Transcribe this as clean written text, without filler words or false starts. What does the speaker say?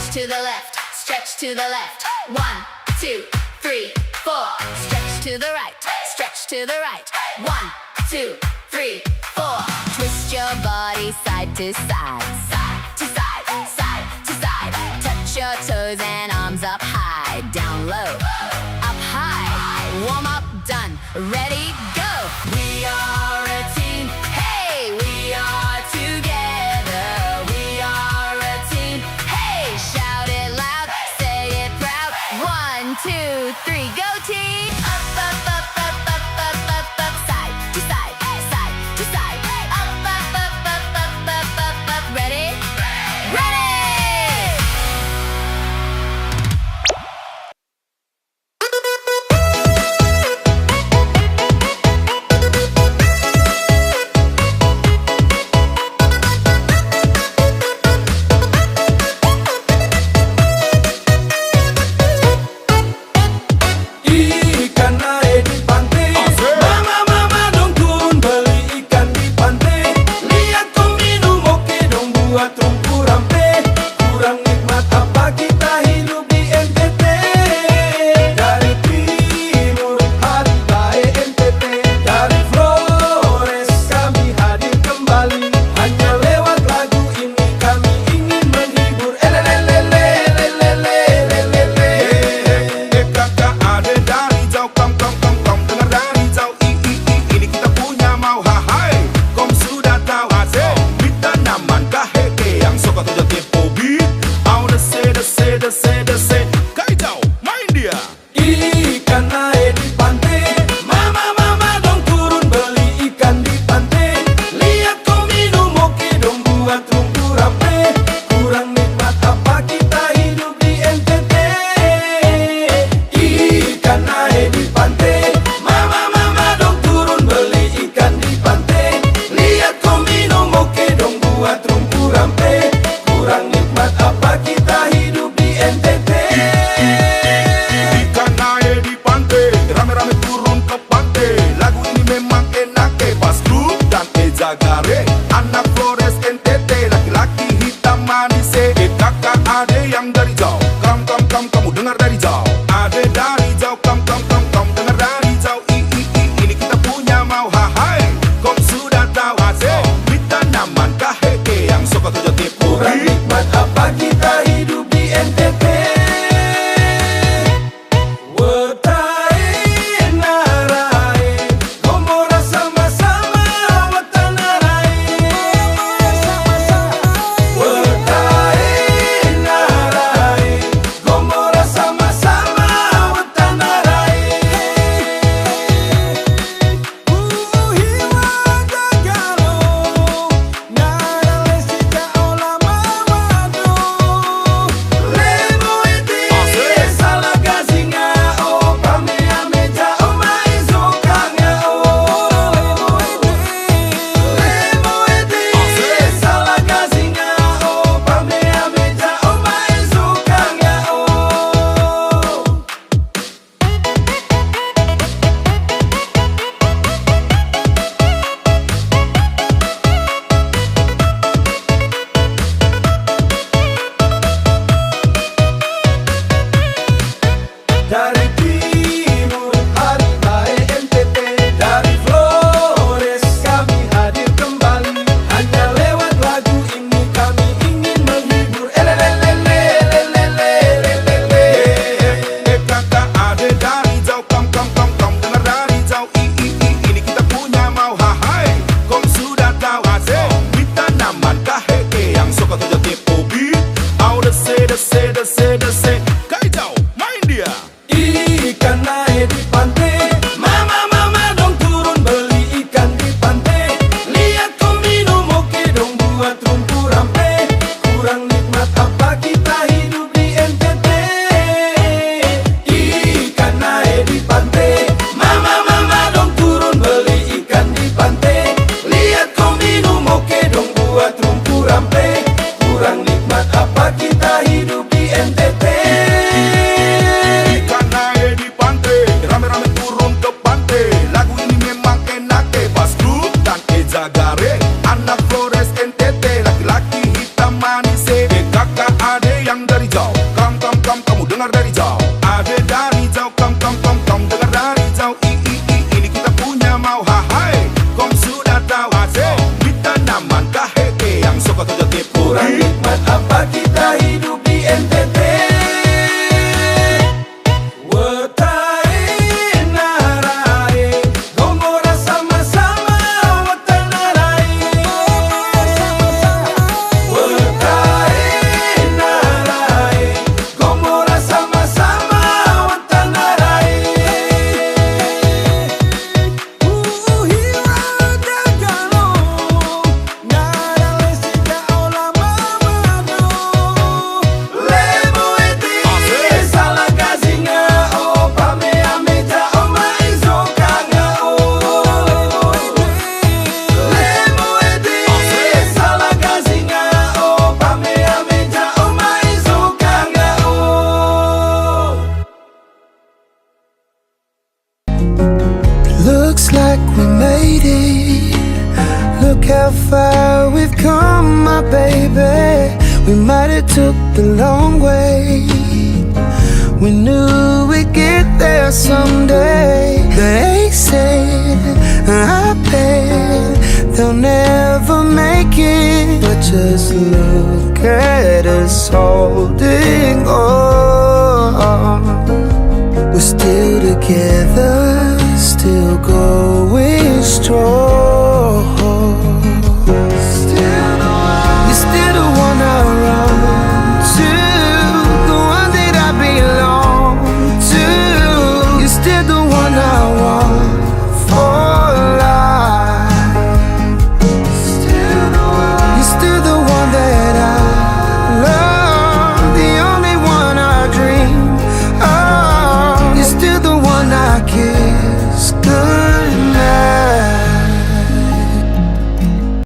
Stretch to the left, stretch to the left. 1, 2, 3, 4. Stretch to the right, stretch to the right. 1, 2, 3, 4. Twist your body side to side, side to side, side to side. Touch your toes and arms up high, down low, up high. Warm up, done, ready, go. We are a team, hey, we are together. We are a team, hey, shout it loud, say it proud. 1, 2, 3, go team. Up, up, up, up, up, up, up, up, side to side, side to side. Up, up, up, up, up, up, up, up. Ready? Ready! Ikan naik di pantai, mama dong turun beli ikan di pantai. Lihat kau minum oke dong buat rumpu rampe. Kurang nikmat apa kita hidup di NTT. Dari timur hari baik NTT. Dari Flores kami hadir kembali. Hanya lewat lagu ini kami ingin menghibur. Kakak ada dari jauh, kom dengar dari jauh. Ini kita punya mau hai. Kom sudah tahu asik. Kita naman kaheke yang suka tujuh tipu beat. Au dese. Kai jauh, main dia. Ikan naik di pantai, mama dong turun beli ikan di pantai. Lihat kau minum oke dong buat rumpu rampe. Kurang nikmat apa kita hidup di NTT. Ikan naik di pantai, mama dong turun beli ikan di pantai. Lihat kau minum oke dong buat rumpu rampe. Kurang nikmat apa kita hidup di NTT. Ikan naik di pantai, rame-rame turun ke pantai. Lagu ini memang enak pas grup dan Ejagare. Anak Flores NTT, laki-laki hitam manis. Kakak ade yang dari jauh, kamu dengar dari jauh. Ade dari jauh, kamu dengar dari jauh. Ini kita punya mau hai. Kom sudah tahu asik. Kita naman kaheke yang suka tujuh tipu. Kurang nikmat apa kita hidup di NTT. Wetai narai, gomora sama-sama wetan narai. Wetai narai, gomora sama-sama wetan narai. Hiwa gagalo, narales jika olama wadu. Lemo iti salah gazinga o pame ameja o maizo kanga o. Lemo iti salah gazinga o pame ameja o maizo kanga o. Dari timur hari baik NTT. Dari Flores kami hadir kembali. Hanya lewat lagu ini kami ingin menghibur. Kakak ada dari jauh, kom dengar dari jauh. Ini kita punya mau hai. Kom sudah tahu asik. Kita naman kaheke yang suka tujuh tipu beat. Au dese. Kai jauh, main dia. Ikan naik di pantai, mama dong turun beli ikan di pantai. Lihat kau minum oke dong buat rumpu rampe. Kurang nikmat apa kita hidup di NTT. Ikan naik di pantai, mama dong turun beli ikan di pantai. Lihat kau minum oke dong buat rumpu rampe. Kurang nikmat apa kita hidup di NTT. Ikan naik di pantai, rame-rame turun ke pantai. Lagu ini memang enak pas grup dan Ejagare. Anak Flores NTT, laki-laki hitam manis. Kakak ade yang dari jauh. took the long way. We knew we'd get there someday. They said, I bet they'll never make it. But just look at us holding on. We're still together, still going strong.